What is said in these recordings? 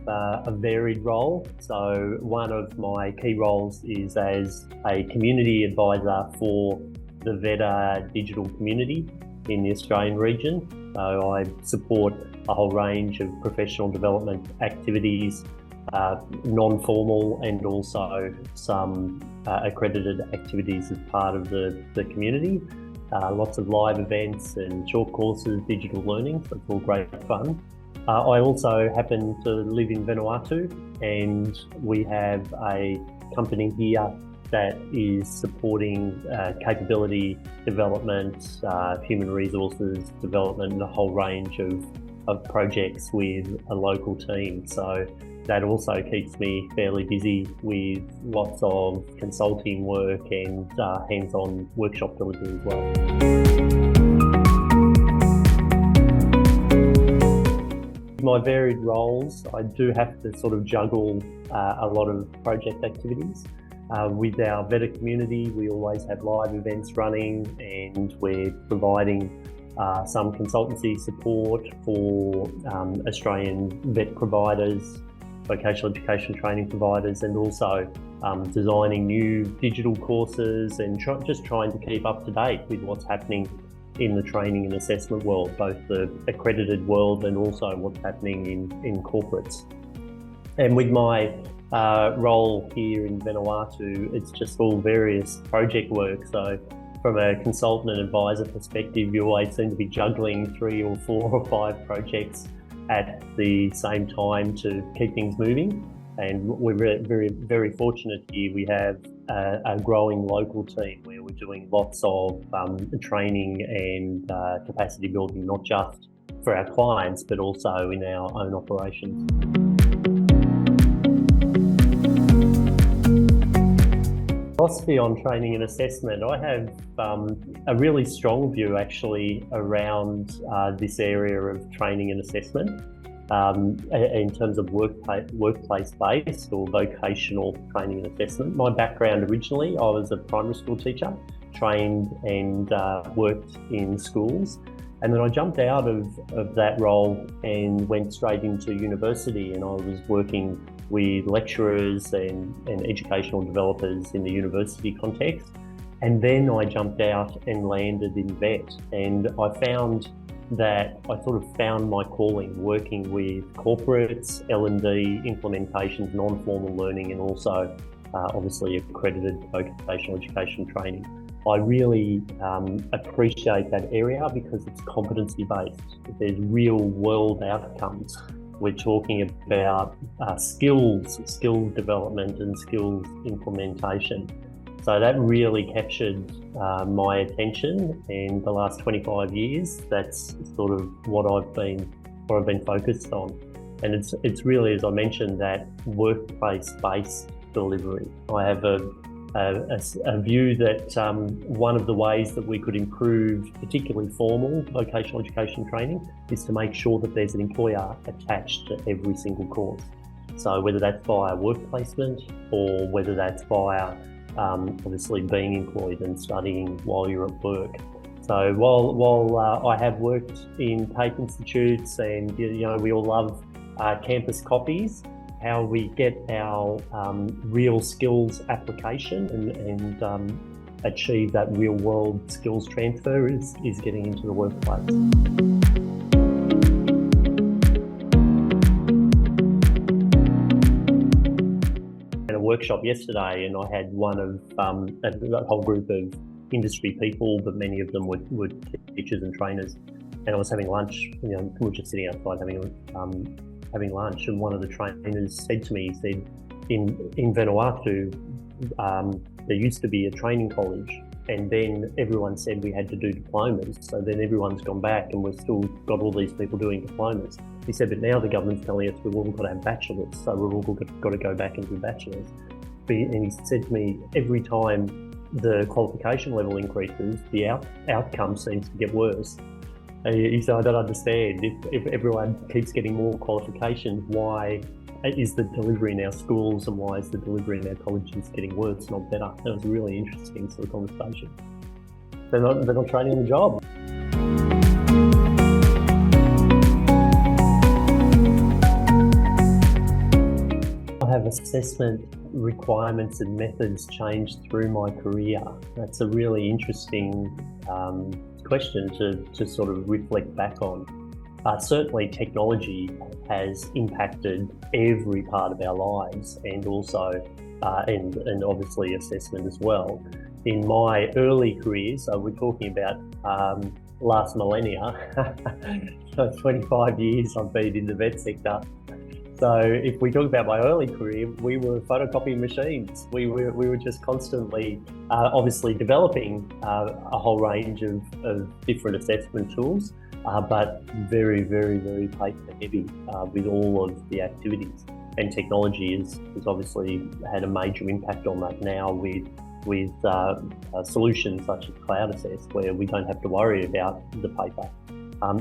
a varied role. So one of my key roles is as a community advisor for the VETr digital community in the Australian region. So I support a whole range of professional development activities, non-formal and also some accredited activities as part of the community. Lots of live events and short courses, digital learning, so it's all great fun. I also happen to live in Vanuatu, and we have a company here that is supporting capability development, human resources development, and a whole range of projects with a local team. So that also keeps me fairly busy with lots of consulting work and hands-on workshop delivery as well. My varied roles, I do have to sort of juggle a lot of project activities. With our VETr community, we always have live events running, and we're providing some consultancy support for Australian vet providers, vocational education training providers, and also designing new digital courses and just trying to keep up to date with what's happening in the training and assessment world, both the accredited world and also what's happening in corporates. And with my role here in Vanuatu, it's just all various project work. So from a consultant and advisor perspective, you always seem to be juggling 3 or 4 or 5 projects at the same time to keep things moving. And we're very, very fortunate here. We have a growing local team where we're doing lots of training and capacity building, not just for our clients, but also in our own operations. Philosophy on training and assessment. I have a really strong view actually around this area of training and assessment in terms of workplace-based or vocational training and assessment. My background originally, I was a primary school teacher, trained and worked in schools. And then I jumped out of that role and went straight into university, and I was working with lecturers and educational developers in the university context. And then I jumped out and landed in VET, and I found that I sort of found my calling working with corporates, L&D, implementations, non-formal learning, and also obviously accredited vocational education training. I really appreciate that area because it's competency-based. There's real world outcomes. We're talking about skill development and skills implementation. So that really captured my attention, and the last 25 years, that's sort of what I've been focused on. And it's really, as I mentioned, that workplace-based delivery. I have a view that one of the ways that we could improve particularly formal vocational education training is to make sure that there's an employer attached to every single course. So whether that's via work placement or whether that's via obviously being employed and studying while you're at work. So while I have worked in TAFE institutes, and we all love campus copies, how we get our real skills application and achieve that real world skills transfer is getting into the workplace. Workshop yesterday, and I had one of a whole group of industry people, but many of them were teachers and trainers. And I was having lunch. We were just sitting outside having lunch, and one of the trainers said to me, he said, in Vanuatu, there used to be a training college, and then everyone said we had to do diplomas. So then everyone's gone back, and we've still got all these people doing diplomas. He said, but now the government's telling us we've all got to have bachelors, so we've all got to go back and do bachelors. And he said to me, every time the qualification level increases, the outcome seems to get worse. He said, I don't understand. If everyone keeps getting more qualifications, why is the delivery in our schools and why is the delivery in our colleges getting worse, not better? That was a really interesting sort of conversation. They're not training on the job. assessment requirements and methods changed through my career? That's a really interesting question to sort of reflect back on. Certainly technology has impacted every part of our lives, and also and obviously assessment as well. In my early career, so we're talking about last millennia, so 25 years I've been in the vet sector. So if we talk about my early career, we were photocopying machines. We were just constantly, obviously developing a whole range of different assessment tools, but very, very, very paper heavy with all of the activities. And technology has obviously had a major impact on that now with solutions such as Cloud Assess, where we don't have to worry about the paper.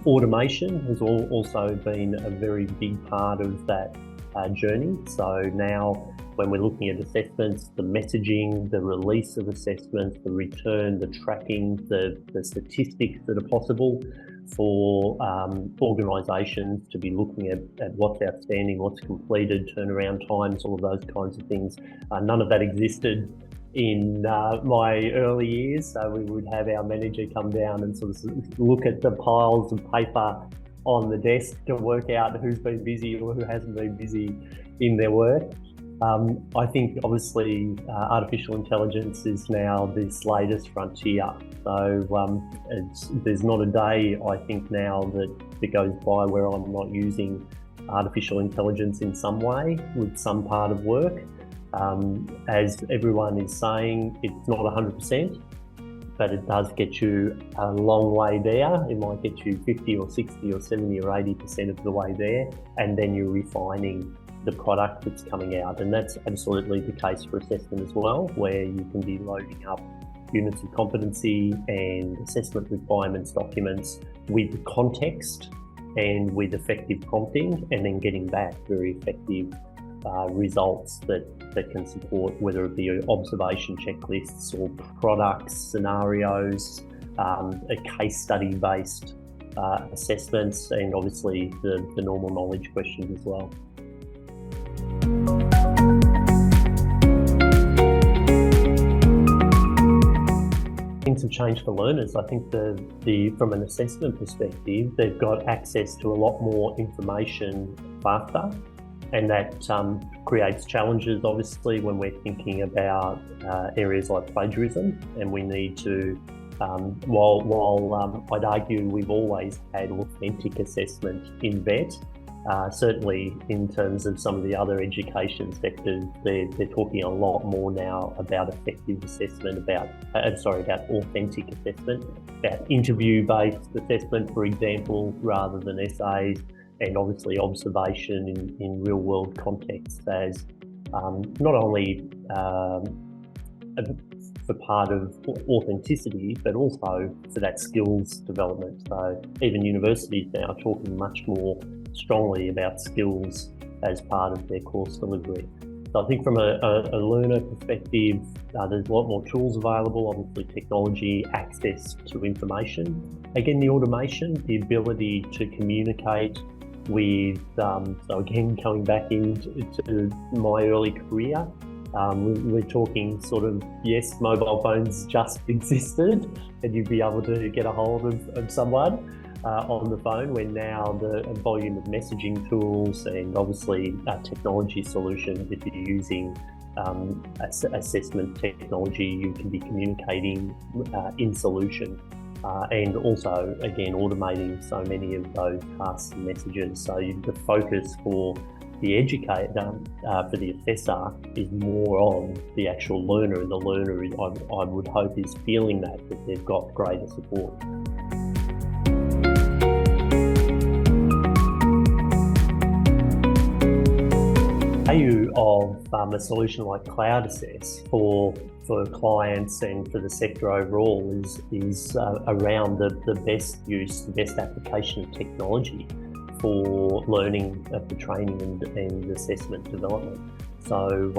Automation has also been a very big part of that journey. So now when we're looking at assessments, the messaging, the release of assessments, the return, the tracking, the statistics that are possible for organisations to be looking at what's outstanding, what's completed, turnaround times, all of those kinds of things. None of that existed in my early years. So we would have our manager come down and sort of look at the piles of paper on the desk to work out who's been busy or who hasn't been busy in their work. I think obviously artificial intelligence is now this latest frontier. So there's not a day, I think, now that goes by where I'm not using artificial intelligence in some way with some part of work. As everyone is saying, it's not 100%, but it does get you a long way there. It might get you 50 or 60 or 70 or 80% of the way there, and then you're refining the product that's coming out. And that's absolutely the case for assessment as well, where you can be loading up units of competency and assessment requirements documents with context and with effective prompting, and then getting back very effective results that can support, whether it be observation checklists or products, scenarios, a case study based assessments, and obviously the normal knowledge questions as well. Things have changed for learners. I think from an assessment perspective, they've got access to a lot more information faster. And that creates challenges, obviously, when we're thinking about areas like plagiarism. And we need to, while I'd argue we've always had authentic assessment in VET, certainly in terms of some of the other education sectors, they're talking a lot more now about effective assessment, about authentic assessment, about interview-based assessment, for example, rather than essays. And obviously observation in real world context as not only for part of authenticity, but also for that skills development. So even universities now are talking much more strongly about skills as part of their course delivery. So I think from a learner perspective, there's a lot more tools available, obviously technology, access to information. Again, the automation, the ability to communicate with, so again, coming back into my early career, we're talking sort of, yes, mobile phones just existed and you'd be able to get a hold of someone on the phone, when now the volume of messaging tools and obviously technology solutions, if you're using assessment technology, you can be communicating in solution. And also, again, automating so many of those tasks and messages. So the focus for the educator, for the assessor, is more on the actual learner, and the learner, I would hope, is feeling that they've got greater support. The value of a solution like Cloud Assess for clients and for the sector overall is around the best use, the best application of technology for learning, for training and assessment development. So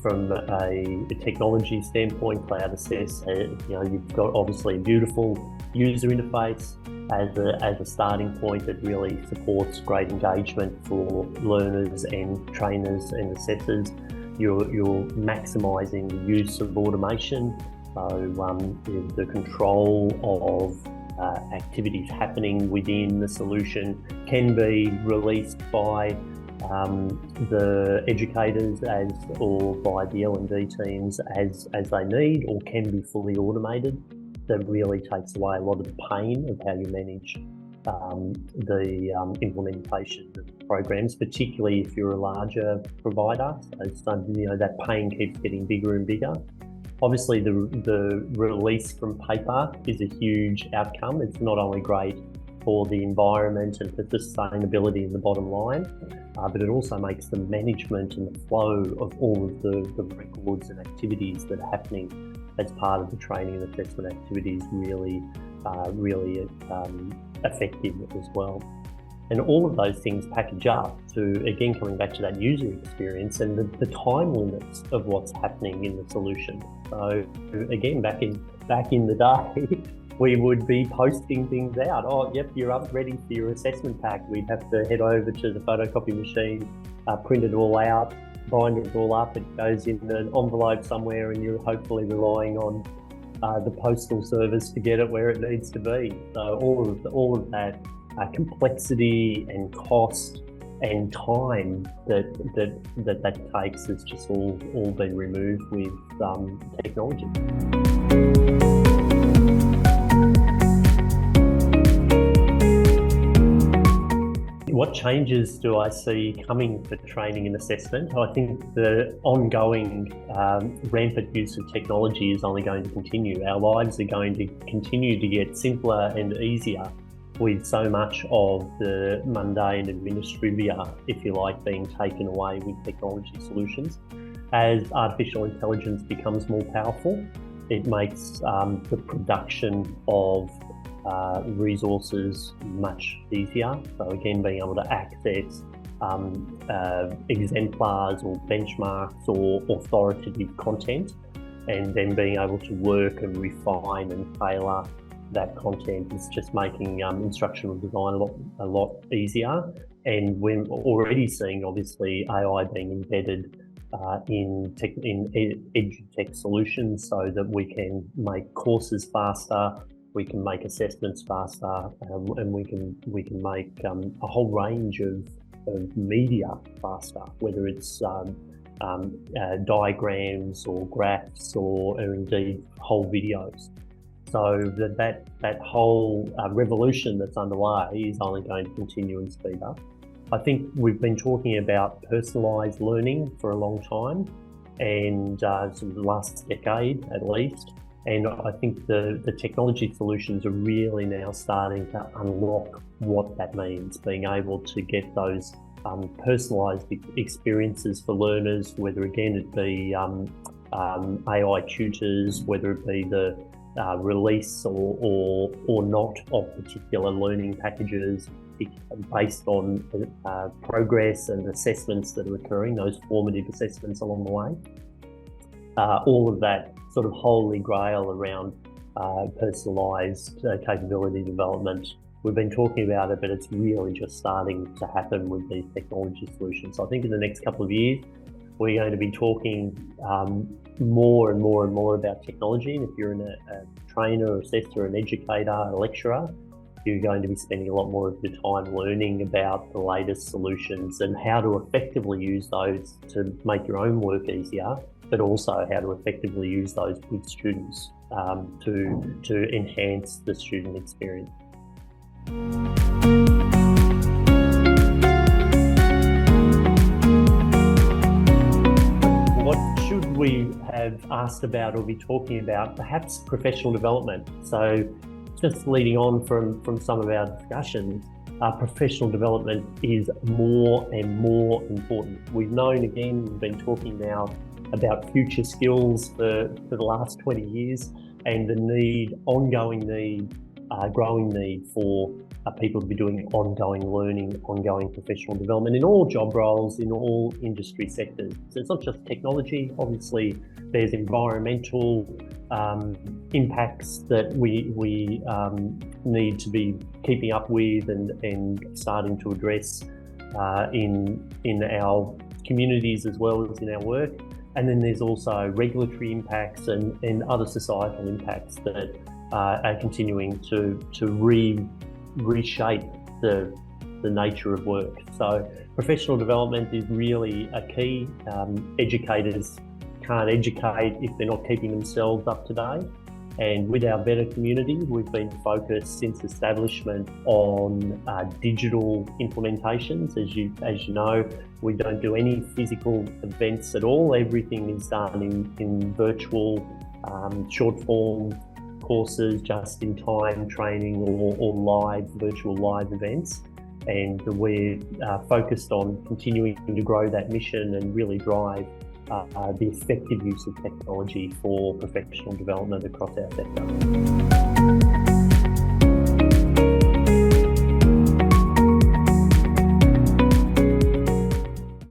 from a technology standpoint, Cloud Assess, you've got obviously a beautiful user interface, as a starting point that really supports great engagement for learners and trainers and assessors. You're maximising the use of automation, so the control of activities happening within the solution can be released by the educators or by the L&D teams as they need, or can be fully automated. That really takes away a lot of the pain of how you manage the implementation of programs, particularly if you're a larger provider. So that pain keeps getting bigger and bigger. Obviously, the release from paper is a huge outcome. It's not only great for the environment and for sustainability in the bottom line, but it also makes the management and the flow of all of the records and activities that are happening as part of the training and assessment activities really effective as well. And all of those things package up to, again, coming back to that user experience and the time limits of what's happening in the solution. So again, back in the day, we would be posting things out. Oh, yep, you're up, ready for your assessment pack. We'd have to head over to the photocopy machine, print it all out, bind it all up. It goes in an envelope somewhere, and you're hopefully relying on the postal service to get it where it needs to be. So all of that complexity and cost and time that takes has just all been removed with technology. What changes do I see coming for training and assessment? I think the ongoing rampant use of technology is only going to continue. Our lives are going to continue to get simpler and easier, with so much of the mundane administrivia, if you like, being taken away with technology solutions. As artificial intelligence becomes more powerful, it makes the production of resources much easier. So again, being able to access exemplars or benchmarks or authoritative content, and then being able to work and refine and tailor that content is just making instructional design a lot easier. And we're already seeing, obviously, AI being embedded in edtech solutions, so that we can make courses faster, we can make assessments faster, and we can make a whole range of media faster, whether it's diagrams or graphs or indeed whole videos. So that whole revolution that's underway is only going to continue and speed up. I think we've been talking about personalised learning for a long time, and sort of the last decade at least. And I think the technology solutions are really now starting to unlock what that means, being able to get those personalised experiences for learners, whether again it be AI tutors, whether it be the release or not of particular learning packages based on progress and assessments that are occurring, those formative assessments along the way. All of that sort of holy grail around personalised capability development. We've been talking about it, but it's really just starting to happen with these technology solutions. So I think in the next couple of years, we're going to be talking more and more about technology. And if you're a trainer, assessor, an educator, a lecturer, you're going to be spending a lot more of your time learning about the latest solutions and how to effectively use those to make your own work easier, but also how to effectively use those with students to enhance the student experience. What should we have asked about or be talking about? Perhaps professional development. So just leading on from some of our discussions, professional development is more and more important. We've known, again, we've been talking now about future skills for the last 20 years, and the ongoing need, growing need for people to be doing ongoing learning, ongoing professional development in all job roles, in all industry sectors. So it's not just technology. Obviously, there's environmental impacts that we need to be keeping up with and starting to address in our communities as well as in our work. And then there's also regulatory impacts and other societal impacts that are continuing to reshape the nature of work. So professional development is really a key. Educators can't educate if they're not keeping themselves up to date. And with our VETr community, we've been focused since establishment on digital implementations. As you know, we don't do any physical events at all. Everything is done in virtual, short form courses, just in time training or virtual live events. And we're focused on continuing to grow that mission and really drive the effective use of technology for professional development across our sector.